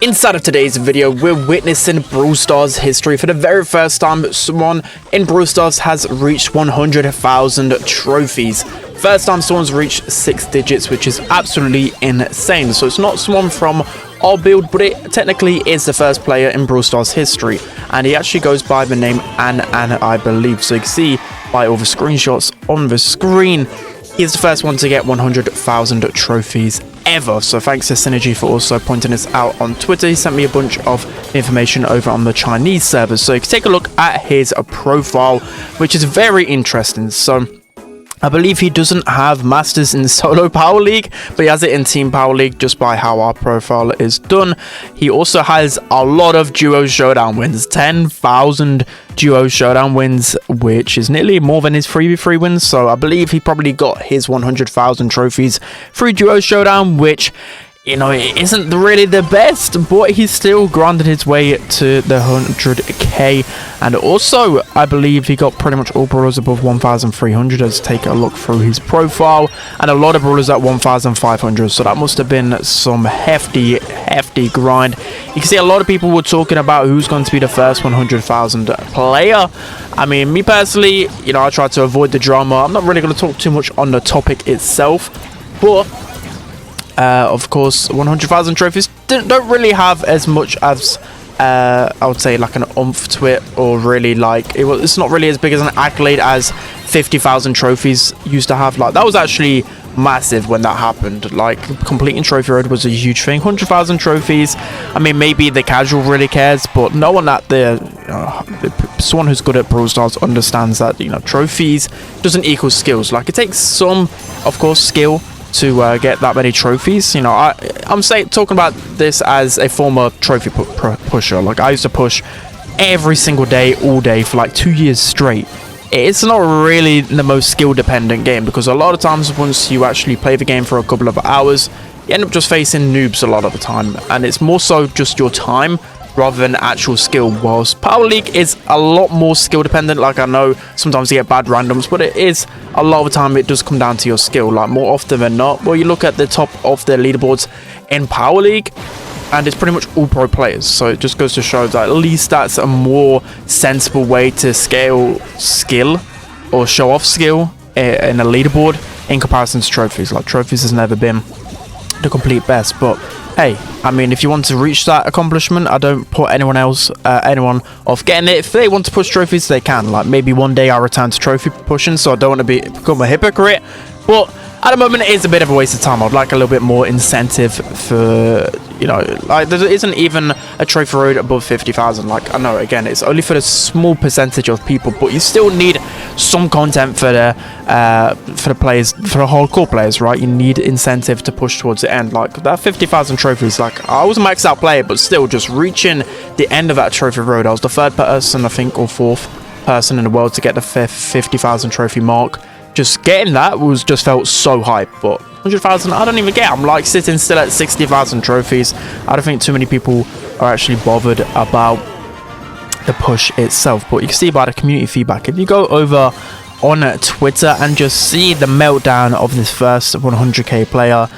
Inside of today's video, we're witnessing Brawl Stars history. For the very first time, someone in Brawl Stars has reached 100,000 trophies. First time someone's reached 6 digits, which is absolutely insane. So it's not someone from our build, but it technically is the first player in Brawl Stars history. And he actually goes by the name An, I believe. So you can see by all the screenshots on the screen, he's the first one to get 100,000 trophies ever. So thanks to Synergy for also pointing this out on Twitter. He sent me a bunch of information over on the Chinese servers, so you can take a look at his profile, which is very interesting. So I believe he doesn't have Masters in Solo Power League, but he has it in Team Power League just by how our profile is done. He also has a lot of Duo Showdown wins, 10,000 Duo Showdown wins, which is nearly more than his 3v3 wins. So I believe he probably got his 100,000 trophies through Duo Showdown, which, you know, it isn't really the best, but he's still grinded his way to the 100k. And also, I believe he got pretty much all brawlers above 1,300. Let's take a look through his profile, and a lot of brawlers at 1,500. So that must have been some hefty grind. You can see a lot of people were talking about who's going to be the first 100,000 player. I mean, me personally, you know, I try to avoid the drama. I'm not really going to talk too much on the topic itself, but of course, 100,000 trophies don't really have as much as I would say like an oomph to it, or really like it's not really as big as an accolade as 50,000 trophies used to have. Like, that was actually massive when that happened. Like, completing Trophy Road was a huge thing. 100,000 trophies, I mean, maybe the casual really cares, but no one at someone who's good at Brawl Stars understands that, you know, trophies doesn't equal skills. Like, it takes some, of course, skill to get that many trophies. You know, I'm talking about this as a former trophy pusher. Like, I used to push every single day, all day for like 2 years straight. It's not really the most skill dependent game, because a lot of times once you actually play the game for a couple of hours, you end up just facing noobs a lot of the time, and it's more so just your time rather than actual skill. Whilst Power League is a lot more skill dependent. Like, I know sometimes you get bad randoms, but it is a lot of the time it does come down to your skill. Like, more often than not, well, you look at the top of the leaderboards in Power League, and it's pretty much all pro players. So it just goes to show that at least that's a more sensible way to scale skill or show off skill in a leaderboard in comparison to trophies. Like, trophies has never been the complete best, but hey, I mean, if you want to reach that accomplishment, I don't put anyone off getting it. If they want to push trophies, they can. Like, maybe one day I'll return to trophy pushing, so I don't want to become a hypocrite, but at the moment it is a bit of a waste of time. I'd like a little bit more incentive for, you know, like, there isn't even a trophy road above 50,000. Like, I know, again, it's only for the small percentage of people, but you still need some content for the players, for the hardcore players, right? You need incentive to push towards the end. Like, that 50,000 trophies, like, I was a maxed out player, but still, just reaching the end of that trophy road, I was the third person, I think, or fourth person in the world to get the 50,000 trophy mark. Just getting that just felt so hype. But 100,000, I don't even get. I'm like sitting still at 60,000 trophies. I don't think too many people are actually bothered about the push itself. But you can see by the community feedback, if you go over on Twitter and just see the meltdown of this first 100k player,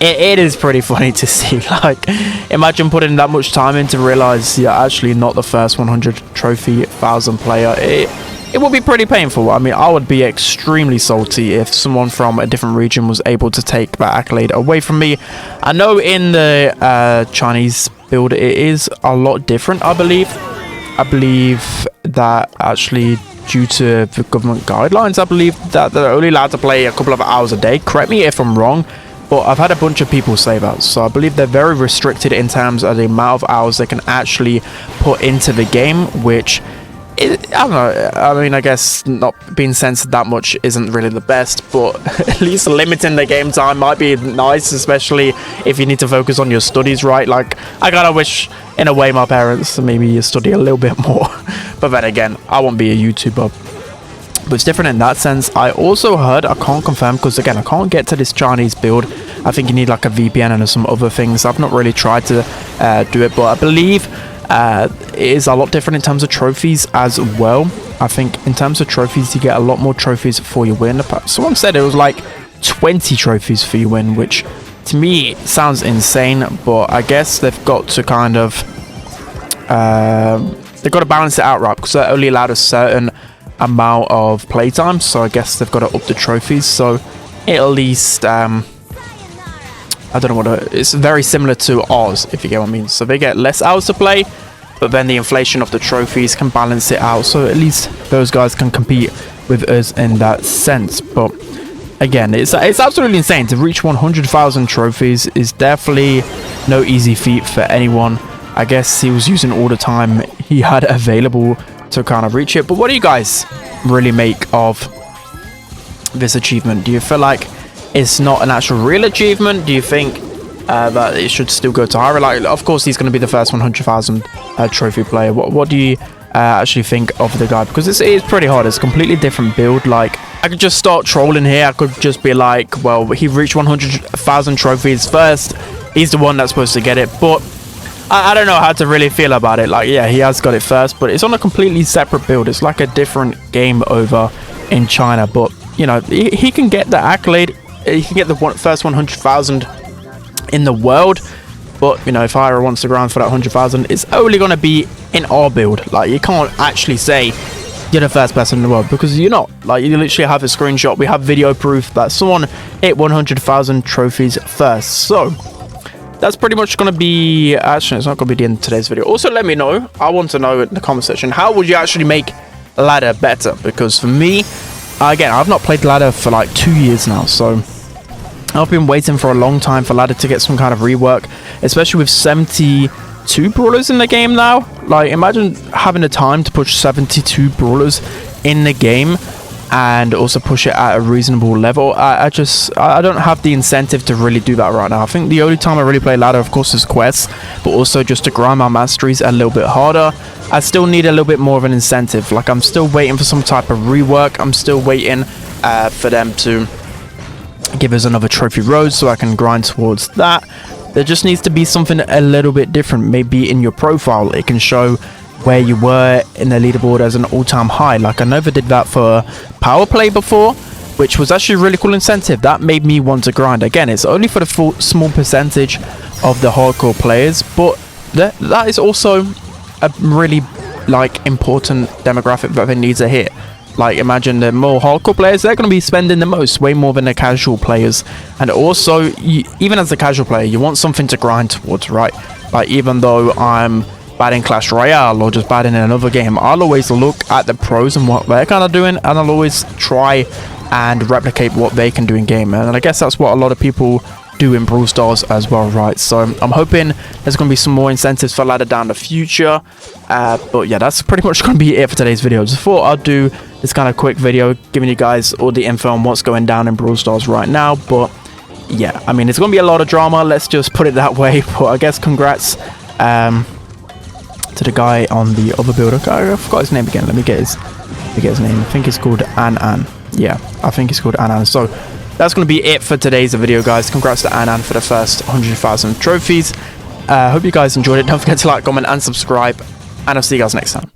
it is pretty funny to see. Like, imagine putting that much time in to realize you're actually not the first 100 trophy 1,000 player. It would be pretty painful. I mean, I would be extremely salty if someone from a different region was able to take that accolade away from me. I know in the Chinese build it is a lot different, I believe. I believe that actually, due to the government guidelines, I believe that they're only allowed to play a couple of hours a day. Correct me if I'm wrong, but I've had a bunch of people say that. So I believe they're very restricted in terms of the amount of hours they can actually put into the game, which, I don't know, I mean, I guess not being censored that much isn't really the best, but at least limiting the game time might be nice, especially if you need to focus on your studies, right? Like, I kind of wish, in a way, my parents maybe study a little bit more. But then again, I won't be a YouTuber. But it's different in that sense. I also heard, I can't confirm, because again, I can't get to this Chinese build. I think you need like a VPN and some other things. I've not really tried to do it, but I believe it is a lot different in terms of trophies as well. I think in terms of trophies, you get a lot more trophies for your win. Someone said it was like 20 trophies for your win, which to me, it sounds insane, but I guess they've got to kind of they've got to balance it out, right? Because they're only allowed a certain amount of playtime, so I guess they've got to up the trophies. So at least I don't know what it's very similar to ours, if you get what I mean. So they get less hours to play, but then the inflation of the trophies can balance it out, so at least those guys can compete with us in that sense. But again, it's absolutely insane to reach 100,000 trophies. Is definitely no easy feat for anyone. I guess he was using all the time he had available to kind of reach it. But what do you guys really make of this achievement? Do you feel like it's not an actual real achievement? Do you think that it should still go to higher? Like, of course, he's going to be the first 100,000 trophy player. What do you actually think of the guy? Because it is pretty hard. It's a completely different build. Like, I could just start trolling here. I could just be like, well, he reached 100,000 trophies first. He's the one that's supposed to get it. But I don't know how to really feel about it. Like, yeah, he has got it first, but it's on a completely separate build. It's like a different game over in China. But, you know, he can get the accolade. He can get the first 100,000 in the world. But, you know, if Ira wants to grind for that 100,000, it's only going to be in our build. Like, you can't actually say you're the first person in the world, because you're not. Like, you literally have a screenshot. We have video proof that someone hit 100,000 trophies first. So that's pretty much going to be... Actually, it's not going to be the end of today's video. Also, let me know. I want to know in the comment section, how would you actually make ladder better? Because for me, again, I've not played ladder for like 2 years now. So I've been waiting for a long time for ladder to get some kind of rework, especially with 72 brawlers in the game now. Like, imagine having the time to push 72 brawlers in the game and also push it at a reasonable level. I don't have the incentive to really do that right now. I think the only time I really play ladder, of course, is quests, but also just to grind my masteries a little bit harder. I still need a little bit more of an incentive. Like, I'm still waiting for some type of rework. I'm still waiting for them to give us another trophy road so I can grind towards that. There just needs to be something a little bit different. Maybe in your profile it can show where you were in the leaderboard as an all-time high. Like, I never did that for power play before, which was actually a really cool incentive. That made me want to grind. Again, it's only for the small percentage of the hardcore players, but that is also a really, like, important demographic that they need to hit. Like, imagine the more hardcore players, they're going to be spending the most, way more than the casual players. And also, even as a casual player, you want something to grind towards, right? Like, even though I'm bad in Clash Royale or just bad in another game, I'll always look at the pros and what they're kind of doing, and I'll always try and replicate what they can do in game. And I guess that's what a lot of people do in Brawl Stars as well, right? So I'm hoping there's going to be some more incentives for ladder down the future. But yeah, that's pretty much going to be it for today's video. Just thought I'd do this kind of quick video giving you guys all the info on what's going down in Brawl Stars right now. But yeah, I mean, it's going to be a lot of drama, let's just put it that way. But I guess congrats to the guy on the other build. I forgot his name again. Let me get his name. I think it's called An. Yeah, I think it's called An. So that's going to be it for today's video, guys. Congrats to An for the first 100,000 trophies. Hope you guys enjoyed it. Don't forget to like, comment, and subscribe. And I'll see you guys next time.